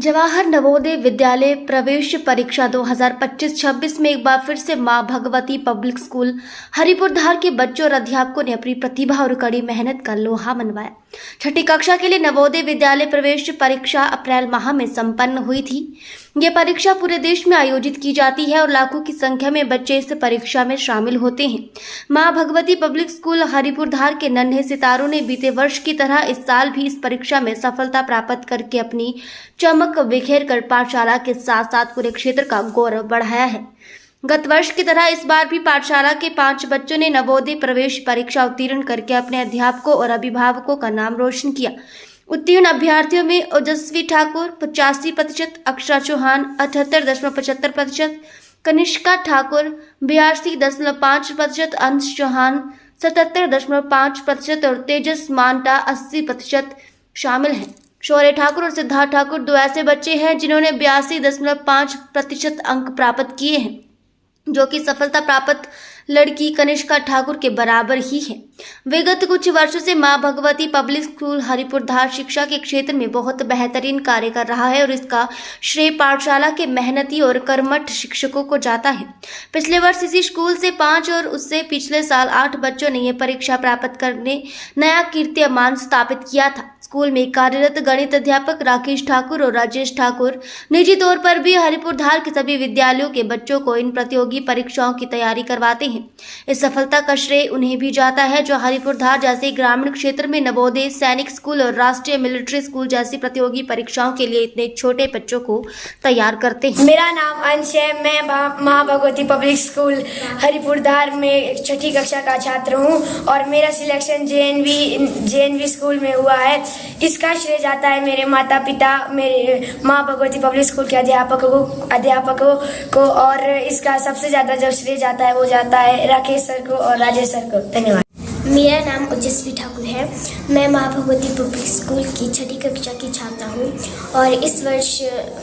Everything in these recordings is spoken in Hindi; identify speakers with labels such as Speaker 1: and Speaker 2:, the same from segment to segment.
Speaker 1: जवाहर नवोदय विद्यालय प्रवेश परीक्षा 2025-26 में एक बार फिर से मां भगवती पब्लिक स्कूल हरिपुरधार के बच्चों और अध्यापकों ने अपनी प्रतिभा और कड़ी मेहनत का लोहा मनवाया। छठी कक्षा के लिए नवोदय विद्यालय प्रवेश परीक्षा अप्रैल माह में संपन्न हुई थी। यह परीक्षा पूरे देश में आयोजित की जाती है और लाखों की संख्या में बच्चे इस परीक्षा में शामिल होते हैं। मां भगवती पब्लिक स्कूल हरिपुरधार के नन्हे सितारों ने बीते वर्ष की तरह इस साल भी इस परीक्षा में सफलता प्राप्त करके अपनी चमक बिखेर कर पाठशाला के साथ साथ पूरे क्षेत्र का गौरव बढ़ाया है। गत वर्ष की तरह इस बार भी पाठशाला के 5 बच्चों ने नवोदय प्रवेश परीक्षा उत्तीर्ण करके अपने अध्यापकों और अभिभावकों का नाम रोशन किया। उत्तीर्ण अभ्यर्थियों में ओजस्वी ठाकुर 85%, अक्षरा चौहान 78.75%, कनिष्का ठाकुर 82.5%, अंश चौहान 77.5% और तेजस मांटा 80% शामिल हैं। शौर्य ठाकुर और सिद्धार्थ ठाकुर 2 ऐसे बच्चे हैं जिन्होंने 82.5% अंक प्राप्त किए हैं, जो कि सफलता प्राप्त लड़की कनिष्का ठाकुर के बराबर ही है। विगत कुछ वर्षों से मां भगवती पब्लिक स्कूल हरिपुरधार शिक्षा के क्षेत्र में बहुत बेहतरीन कार्य कर रहा है और इसका श्रेय पाठशाला के मेहनती और कर्मठ शिक्षकों को जाता है। पिछले वर्ष इसी स्कूल से 5 और उससे पिछले साल 8 बच्चों ने यह परीक्षा प्राप्त करने नया कीर्तिमान स्थापित किया था। स्कूल में कार्यरत गणित अध्यापक राकेश ठाकुर और राजेश ठाकुर निजी तौर पर भी हरिपुरधार के सभी विद्यालयों के बच्चों को इन प्रतियोगी परीक्षाओं की तैयारी करवाते हैं। इस सफलता का श्रेय उन्हें भी जाता है जो हरिपुरधार जैसे ग्रामीण क्षेत्र में नवोदय सैनिक स्कूल और राष्ट्रीय मिलिट्री स्कूल जैसी प्रतियोगी परीक्षाओं के लिए इतने छोटे बच्चों को तैयार करते हैं।
Speaker 2: मेरा नाम अंश है। मैं मां भगवती पब्लिक स्कूल हरिपुरधार में छठी कक्षा का छात्र हूं और मेरा सिलेक्शन जेएनवी स्कूल में हुआ है। इसका श्रेय जाता है मेरे माता पिता, मेरे मां भगवती पब्लिक स्कूल के अध्यापकों को और इसका सबसे ज्यादा जो श्रेय जाता है वो जाता है राकेश सर को और राजेश सर को। धन्यवाद।
Speaker 3: मेरा नाम ओजस्वी ठाकुर है। मैं मां भगवती पब्लिक स्कूल की छठी कक्षा की छात्रा हूँ और इस वर्ष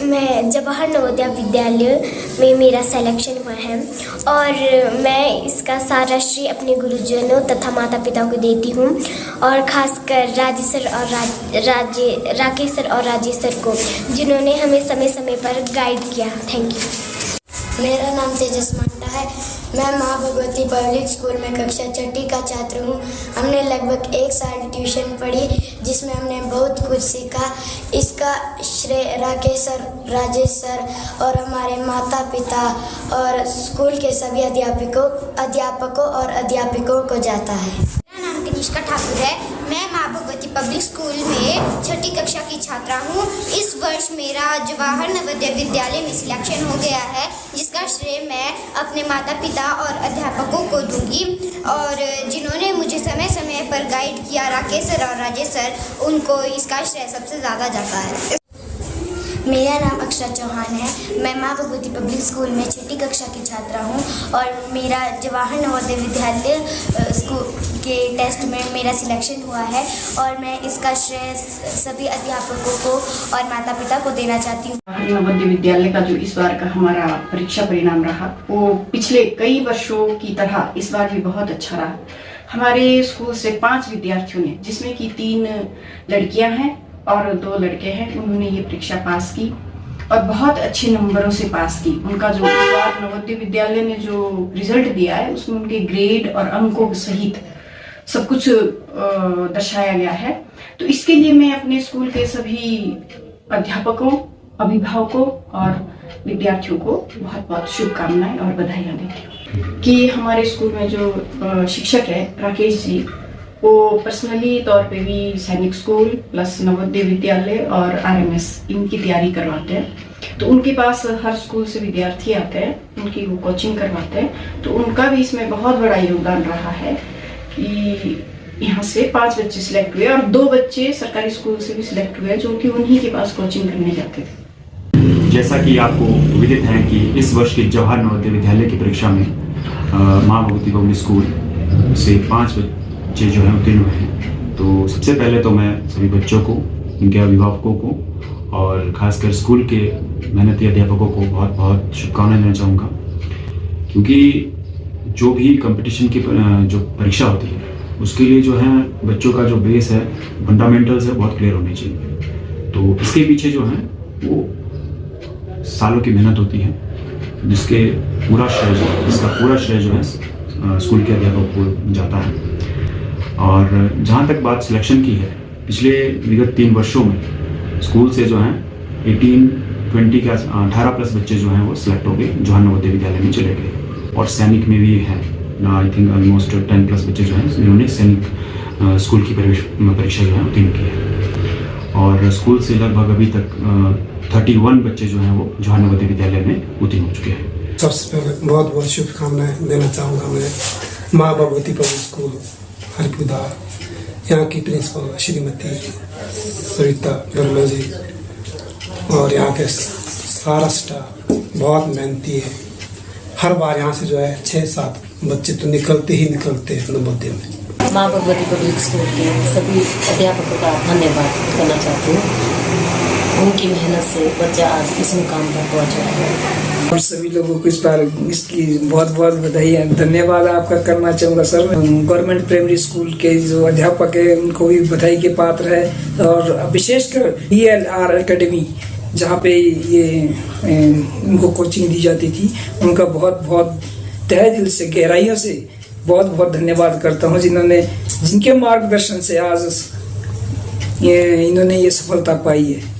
Speaker 3: मैं जवाहर नवोदय विद्यालय में मेरा सिलेक्शन हुआ है और मैं इसका सारा श्रेय अपने गुरुजनों तथा माता पिता को देती हूँ और खासकर राजेश सर और राकेश सर और राजेश सर को, जिन्होंने हमें समय समय पर गाइड किया। Thank you.
Speaker 4: मेरा नाम तेजस मांटा है। मैं मां भगवती पब्लिक स्कूल में कक्षा छठी का छात्र हूँ। हमने लगभग 1 साल ट्यूशन पढ़ी जिसमें हमने बहुत कुछ सीखा। इसका श्रेय राकेश सर, राजेश सर और हमारे माता पिता और स्कूल के सभी अध्यापकों और अध्यापिकों को जाता है।
Speaker 5: मेरा नाम कनिष्का ठाकुर है। मैं मां भगवती पब्लिक स्कूल में छठी कक्षा की छात्रा हूँ। इस वर्ष मेरा जवाहर नवोदय विद्यालय में सिलेक्शन हो गया है, जिसका श्रेय मैं अपने माता पिता और अध्यापकों को दूंगी और जिन्होंने मुझे समय समय पर गाइड किया, राकेश सर और राजेश सर, उनको इसका श्रेय सबसे ज़्यादा जाता है।
Speaker 4: मेरा नाम अक्षरा चौहान है। मैं मां भगवती पब्लिक स्कूल में छठी कक्षा की छात्रा हूँ और मेरा जवाहर नवोदय विद्यालय स्कूल के टेस्ट में मेरा सिलेक्शन हुआ है और मैं इसका श्रेय सभी अध्यापकों को और माता पिता को देना चाहती हूँ।
Speaker 6: जवाहर नवोदय विद्यालय का जो इस बार का हमारा परीक्षा परिणाम रहा वो पिछले कई वर्षों की तरह इस बार भी बहुत अच्छा रहा। हमारे स्कूल से 5 विद्यार्थियों ने, जिसमें कि 3 लड़कियां हैं और 2 लड़के हैं, उन्होंने ये परीक्षा पास की और बहुत अच्छे नंबरों से पास की। उनका जो इस बार नवोदय विद्यालय ने जो रिजल्ट दिया है उसमें उनके ग्रेड और अंकों सहित सब कुछ दर्शाया गया है। तो इसके लिए मैं अपने स्कूल के सभी अध्यापकों, अभिभावकों और विद्यार्थियों को बहुत बहुत शुभकामनाएं और बधाइयां देती हूँ कि हमारे स्कूल में जो शिक्षक है राकेश जी, वो पर्सनली तौर पे भी सैनिक स्कूल प्लस नवोदय विद्यालय और आरएमएस इनकी तैयारी करवाते हैं। तो उनके पास हर स्कूल से विद्यार्थी आते हैं, उनकी वो कोचिंग करवाते हैं। तो उनका भी इसमें बहुत बड़ा योगदान रहा है कि यहाँ से 5 बच्चे सिलेक्ट हुए और 2 बच्चे सरकारी स्कूल से भी सिलेक्ट हुए जो कि उन्हीं के पास कोचिंग करने जाते थे।
Speaker 7: जैसा कि आपको विदित है कि इस वर्ष के जवाहर नवोदय विद्यालय की परीक्षा में मां भगवती पब्लिक स्कूल से 5 बच्चे जो हैं उत्तीर्ण हुए हैं। तो सबसे पहले तो मैं सभी बच्चों को, उनके अभिभावकों को और खासकर स्कूल के मेहनती अध्यापकों को बहुत बहुत शुभकामनाएं देना चाहूँगा, क्योंकि जो भी कंपटीशन की जो परीक्षा होती है उसके लिए जो है बच्चों का जो बेस है, फंडामेंटल्स है, बहुत क्लियर होने चाहिए। तो इसके पीछे जो है वो सालों की मेहनत होती है, जिसका पूरा श्रेय जो है स्कूल के अध्यापक को जाता है। और जहाँ तक बात सिलेक्शन की है, पिछले विगत 3 वर्षों में स्कूल से जो हैं 18 प्लस बच्चे जो हैं वो सिलेक्ट हो गए, जवाहर नवोदय विद्यालय में चले गए। और सैनिक में भी है, आई थिंक ऑलमोस्ट 10 प्लस बच्चे जो हैं जिन्होंने सैनिक स्कूल की परीक्षा जो है उत्तीर्ण की है। और स्कूल से लगभग अभी तक 31 बच्चे जो हैं वो जवाहर नवोदय विद्यालय में उत्तीर्ण हो चुके हैं।
Speaker 8: सबसे पहले बहुत बहुत शुभकामनाएं देना चाहूँगा मैं माँ भगवती पब्लिक स्कूल हरिपुरधार, यहाँ की प्रिंसिपल श्रीमती सविता वर्मा जी और यहाँ के सारा स्टाफ बहुत मेहनती है। हर बार यहाँ से जो है 6-7 बच्चे तो निकलते हैं नवोदय में।
Speaker 9: माँ भगवती पब्लिक स्कूल के सभी अध्यापकों का धन्यवाद करना चाहती हूँ। उनकी मेहनत से बच्चा आज इस मुकाम पर पहुँचा है।
Speaker 10: और सभी लोगों को इस बार इसकी बहुत बहुत बधाई है, धन्यवाद आपका करना चाहूँगा सर। गवर्नमेंट प्राइमरी स्कूल के जो अध्यापक है उनको भी बधाई के पात्र है। और विशेषकर DLR एकेडमी जहाँ पे ये उनको कोचिंग दी जाती थी, उनका बहुत बहुत तहे दिल से गहराइयों से बहुत बहुत धन्यवाद करता हूँ, जिनके मार्गदर्शन से आज इन्होंने ये सफलता पाई है।